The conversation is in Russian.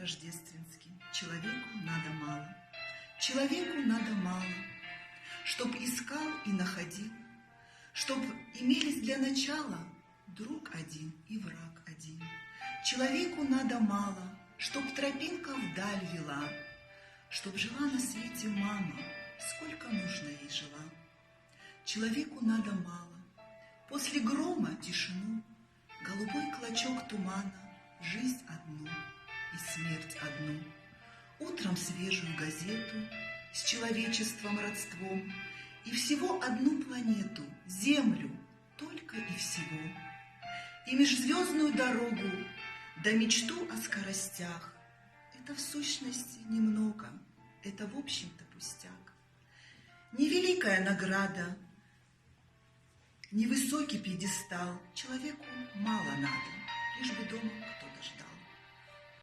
рождественский. Человеку надо мало. Человеку надо мало, чтоб искал и находил, чтоб имелись для начала друг один и враг один. Человеку надо мало, чтоб тропинка вдаль вела, чтоб жила на свете мама, сколько нужно ей жила. Человеку надо мало, после грома тишину, голубой клочок тумана, жизнь одну и смерть одну. Утром свежую газету с человечеством родством и всего одну планету, Землю, только и всего. И межзвездную дорогу, да мечту о скоростях. Это в сущности немного, это в общем-то пустяк. Невеликая награда, невысокий пьедестал, человеку мало надо, лишь бы дома кто-то ждал.